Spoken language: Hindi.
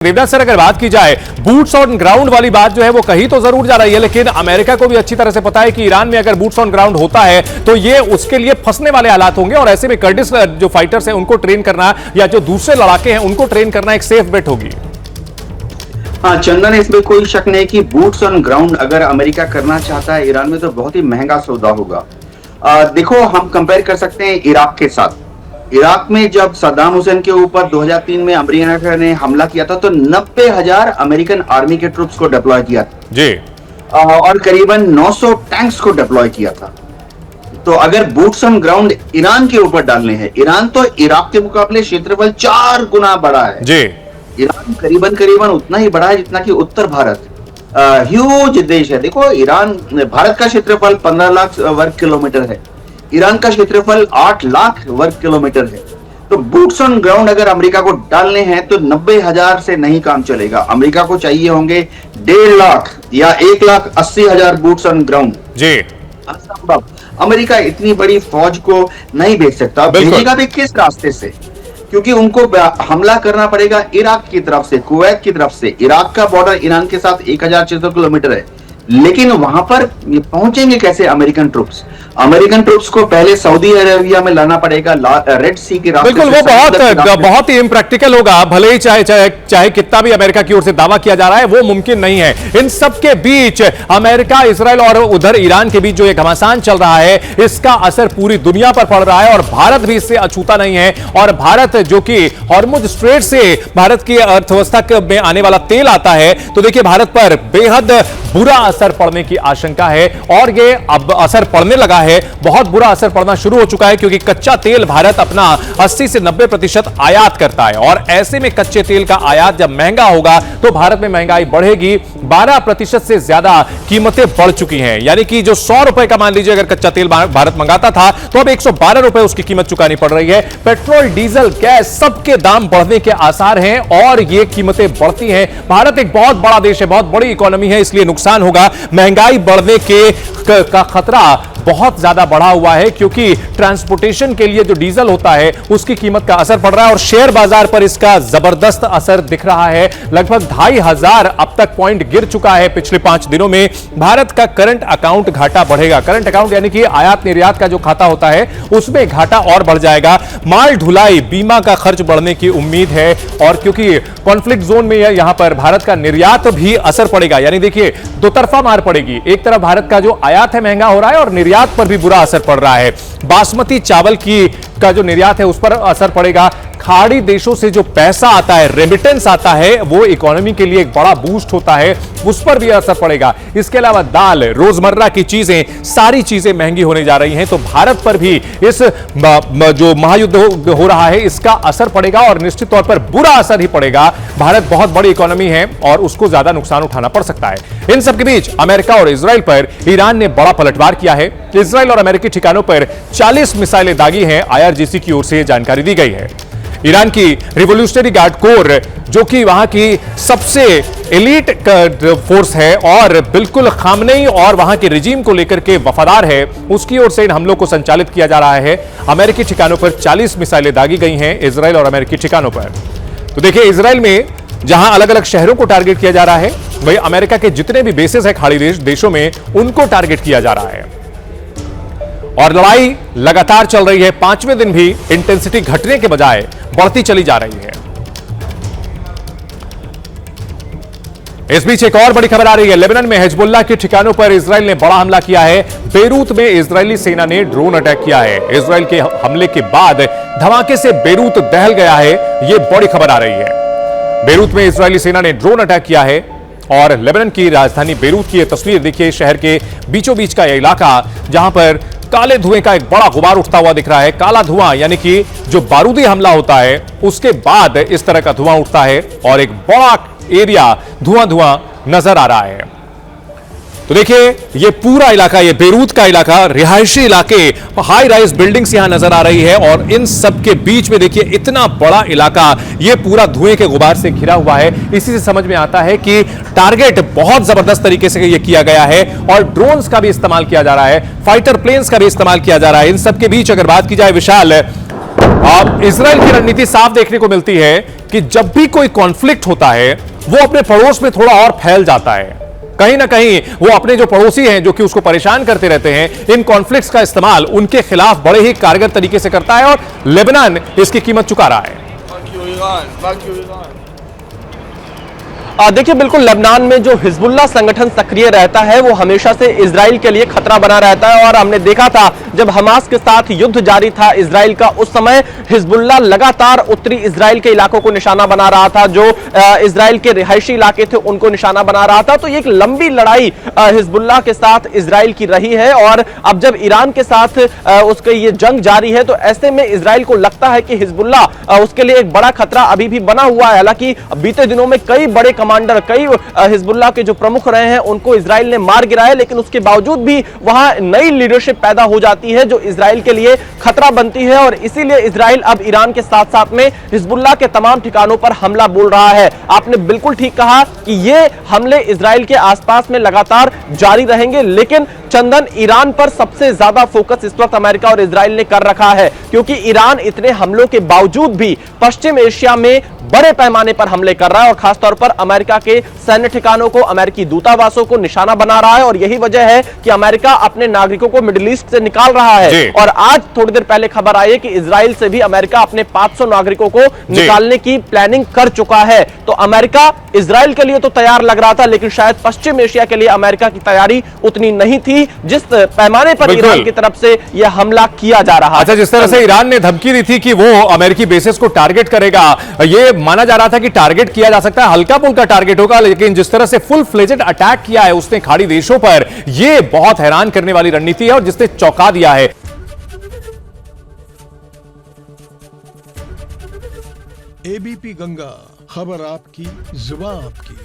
देवनाथ सर, अगर बात की जाए बूट्स ऑन ग्राउंड वाली बात जो है वो कही तो जरूर जा रही है, लेकिन अमेरिका को भी अच्छी तरह से पता है कि ईरान में अगर बूट्स ऑन ग्राउंड होता है तो ये उसके लिए फंसने वाले हालात होंगे और ऐसे में कर्डिश जो फाइटर्स हैं उनको ट्रेन करना या जो दूसरे लड़ाके हैं उनको ट्रेन करना एक सेफ बेट होगी। हाँ चंदन, इसमें कोई शक नहीं कि बूट्स ऑन ग्राउंड अगर अमेरिका करना चाहता है ईरान में तो बहुत ही महंगा सौदा होगा। देखो, हम कंपेयर कर सकते हैं इराक के साथ। इराक में जब सद्दाम हुसैन के ऊपर 2003 में अमेरिका ने हमला किया था तो 90,000 अमेरिकन आर्मी के ट्रूप्स को डिप्लॉय किया था जी, और करीबन 900 टैंक्स को डिप्लॉय किया था। तो अगर बूट्स ऑन ग्राउंड ईरान के ऊपर डालने हैं, ईरान तो इराक के मुकाबले क्षेत्रफल 4 गुना बड़ा है जी। ईरान करीबन उतना ही बड़ा है जितना कि उत्तर भारत। ह्यूज देश है। देखो, ईरान, भारत का क्षेत्रफल 15 लाख वर्ग किलोमीटर है, ईरान का क्षेत्रफल 8 लाख वर्ग किलोमीटर है। तो बूट्स ऑन ग्राउंड अगर अमेरिका को डालने हैं तो 90,000 से नहीं काम चलेगा। अमेरिका को चाहिए होंगे 1.5 लाख या 1,80,000 बूट्स ऑन ग्राउंड जी। असंभव, अमेरिका इतनी बड़ी फौज को नहीं भेज सकता। भेजेगा भी किस रास्ते से? क्योंकि उनको हमला करना पड़ेगा इराक की तरफ से, कुवैत की तरफ से। इराक का बॉर्डर ईरान के साथ 1,600 किलोमीटर है, लेकिन वहां पर पहुंचेंगे कैसे अमेरिकन ट्रूप्स? अमेरिकन ट्रूप्स को पहले सऊदी अरेबिया में लाना पड़ेगा, रेड सी के रास्ते। बिल्कुल, वो बहुत ही इम्प्रैक्टिकल होगा, भले ही चाहे कितना भी अमेरिका की ओर से दावा किया जा रहा है वो मुमकिन नहीं है। इन सब के बीच अमेरिका, इजराइल और उधर ईरान के बीच जो एक घमासान चल रहा है इसका असर पूरी दुनिया पर पड़ रहा है और भारत भी इससे अछूता नहीं है। और भारत जो कि हॉर्मुज स्ट्रेट से भारत की अर्थव्यवस्था में आने वाला तेल आता है, तो देखिए भारत पर बेहद बुरा असर पड़ने की आशंका है और ये अब असर पड़ने लगा है, बहुत बुरा असर पड़ना शुरू हो चुका है क्योंकि कच्चा तेल भारत अपना 80 से 90% आयात करता है और ऐसे में कच्चे तेल का आयात जब महंगा होगा तो भारत में महंगाई बढ़ेगी। 12% से ज्यादा कीमतें बढ़ चुकी हैं, यानी कि जो 100 रुपए का मान लीजिए अगर कच्चा तेल भारत मंगाता था तो अब 112 रुपए उसकी कीमत चुकानी पड़ रही है। पेट्रोल, डीजल, गैस सबके दाम बढ़ने के आसार हैं और ये कीमतें बढ़ती हैं। भारत एक बहुत बड़ा देश है, बहुत बड़ी इकोनॉमी है, इसलिए नुकसान होगा। महंगाई बढ़ने का खतरा बहुत ज्यादा बढ़ा हुआ है क्योंकि ट्रांसपोर्टेशन के लिए जो डीजल होता है उसकी कीमत का असर पड़ रहा है और शेयर बाजार पर इसका जबरदस्त असर दिख रहा है। लगभग 2,500 अब तक पॉइंट गिर चुका है पिछले 5 दिनों में। भारत का करंट अकाउंट घाटा बढ़ेगा। करंट अकाउंट यानी कि आयात निर्यात का जो खाता होता है उसमें घाटा और बढ़ जाएगा। माल ढुलाई, बीमा का खर्च बढ़ने की उम्मीद है और क्योंकि कॉन्फ्लिक्ट जोन में यहां पर भारत का निर्यात भी असर पड़ेगा, यानी देखिए दो तरफा मार पड़ेगी। एक तरफ भारत का जो आयात है महंगा हो रहा है और निर्यात पर भी बुरा असर पड़ रहा है। बासमती चावल का जो निर्यात है उस पर असर पड़ेगा। खाड़ी देशों से जो पैसा आता है, रेमिटेंस आता है, वो इकोनॉमी के लिए एक बड़ा बूस्ट होता है, उस पर भी असर पड़ेगा। इसके अलावा दाल, रोजमर्रा की चीजें, सारी चीजें महंगी होने जा रही हैं, तो भारत पर भी इस जो महायुद्ध हो रहा है इसका असर पड़ेगा और निश्चित तौर पर बुरा असर ही पड़ेगा। भारत बहुत बड़ी इकोनॉमी है और उसको ज्यादा नुकसान उठाना पड़ सकता है। इन सबके बीच अमेरिका और इजराइल पर ईरान ने बड़ा पलटवार किया है। इजराइल और अमेरिकी ठिकानों पर 40 मिसाइलें दागी हैं, IRGC की ओर से जानकारी दी गई है। ईरान की रिवोल्यूशनरी गार्ड कोर, जो कि वहां की सबसे एलीट फोर्स है और बिल्कुल खामनेई और वहां के रिजीम को लेकर के वफादार है, उसकी ओर से इन हमलों को संचालित किया जा रहा है। अमेरिकी ठिकानों पर 40 मिसाइलें दागी गई हैं इजराइल और अमेरिकी ठिकानों पर। तो देखिए, इजराइल में जहां अलग अलग शहरों को टारगेट किया जा रहा है, वही अमेरिका के जितने भी बेसेस है खाड़ी देशों में उनको टारगेट किया जा रहा है और लड़ाई लगातार चल रही है। 5वें दिन भी इंटेंसिटी घटने के बजाय बढ़ती चली जा रही है। इस बीच एक और बड़ी खबर आ रही है। लेबनान में हिजबुल्लाह के ठिकानों पर इजराइल ने बड़ा हमला किया है। बेरूत में इजरायली सेना ने ड्रोन अटैक किया है। इजराइल के हमले के बाद धमाके से बेरूत दहल गया है, यह बड़ी खबर आ रही है। बेरूत में इजरायली सेना ने ड्रोन अटैक किया है और लेबनान की राजधानी बेरूत की यह तस्वीर देखिए। शहर के बीचों बीच का यह इलाका जहां पर काले धुएं का एक बड़ा गुबार उठता हुआ दिख रहा है। काला धुआं यानी कि जो बारूदी हमला होता है उसके बाद इस तरह का धुआं उठता है और एक बड़ा एरिया धुआं नजर आ रहा है। तो देखिए, ये पूरा इलाका, ये बेरूत का इलाका, रिहायशी इलाके, हाई राइज बिल्डिंग्स यहां नजर आ रही है और इन सब के बीच में देखिए इतना बड़ा इलाका ये पूरा धुएं के गुबार से घिरा हुआ है। इसी से समझ में आता है कि टारगेट बहुत जबरदस्त तरीके से ये किया गया है और ड्रोन्स का भी इस्तेमाल किया जा रहा है, फाइटर प्लेन्स का भी इस्तेमाल किया जा रहा है। इन सब के बीच अगर बात की जाए विशाल, इजराइल की रणनीति साफ देखने को मिलती है कि जब भी कोई कॉन्फ्लिक्ट होता है वो अपने पड़ोस में थोड़ा और फैल जाता है। कहीं ना कहीं वो अपने जो पड़ोसी हैं जो कि उसको परेशान करते रहते हैं, इन कॉन्फ्लिक्ट्स का इस्तेमाल उनके खिलाफ बड़े ही कारगर तरीके से करता है और लेबनान इसकी कीमत चुका रहा है। देखिए, बिल्कुल लेबनान में जो हिजबुल्लाह संगठन सक्रिय रहता है वो हमेशा से इजराइल के लिए खतरा बना रहता है। और हमने देखा था जब हमास के साथ युद्ध जारी था इजराइल का, उस समय हिजबुल्लाह लगातार उत्तरी इजराइल के इलाकों को निशाना बना रहा था, जो इजराइल के रिहायशी इलाके थे उनको निशाना बना रहा था। तो ये एक लंबी लड़ाई हिजबुल्लाह के साथ इजराइल की रही है। और अब जब ईरान के साथ उसके ये जंग जारी है तो ऐसे में इजराइल को लगता है कि हिजबुल्लाह उसके लिए एक बड़ा खतरा अभी भी बना हुआ है। हालांकि बीते दिनों में कई बड़े कमांडर, कई हिजबुल्लाह के जो प्रमुख रहे हैं उनको इजराइल ने मार गिराया, लेकिन उसके बावजूद भी वहां नई लीडरशिप पैदा हो जाती है जो इजराइल के लिए खतरा बनती है। और इसीलिए इजराइल अब ईरान के साथ साथ में हिजबुल्लाह के तमाम ठिकानों पर हमला बोल रहा है। आपने बिल्कुल ठीक कहा कि ये हमले इजराइल के आसपास में लगातार जारी रहेंगे, लेकिन चंदन, ईरान पर सबसे ज्यादा फोकस इस वक्त अमेरिका और इजराइल ने कर रखा है, क्योंकि ईरान इतने हमलों के बावजूद भी पश्चिम एशिया में बड़े पैमाने पर हमले कर रहा है और खासतौर पर अमेरिका के सैन्य ठिकानों को, अमेरिकी दूतावासों को निशाना बना रहा है। और यही वजह है कि अमेरिका अपने नागरिकों को मिडिल ईस्ट से निकाल रहा है। और आज थोड़ी देर पहले खबर आई है कि इजराइल से भी अमेरिका अपने 500 नागरिकों को निकालने की प्लानिंग कर चुका है। तो अमेरिका इजराइल के लिए तो तैयार लग रहा था, लेकिन शायद पश्चिम एशिया के लिए अमेरिका की तैयारी उतनी नहीं थी जिस पैमाने पर ईरान की तरफ से यह हमला किया जा रहा है। अच्छा, जिस तरह से ईरान ने धमकी दी थी कि वो अमेरिकी बेसिस को टारगेट करेगा, ये माना जा रहा था कि टारगेट किया जा सकता है, हल्का फुल्का टारगेट होगा, लेकिन जिस तरह से फुल फ्लेजेड अटैक किया है उसने खाड़ी देशों पर, यह बहुत हैरान करने वाली रणनीति है और जिसने चौंका दिया है। एबीपी गंगा, खबर आपकी, जुबान आपकी।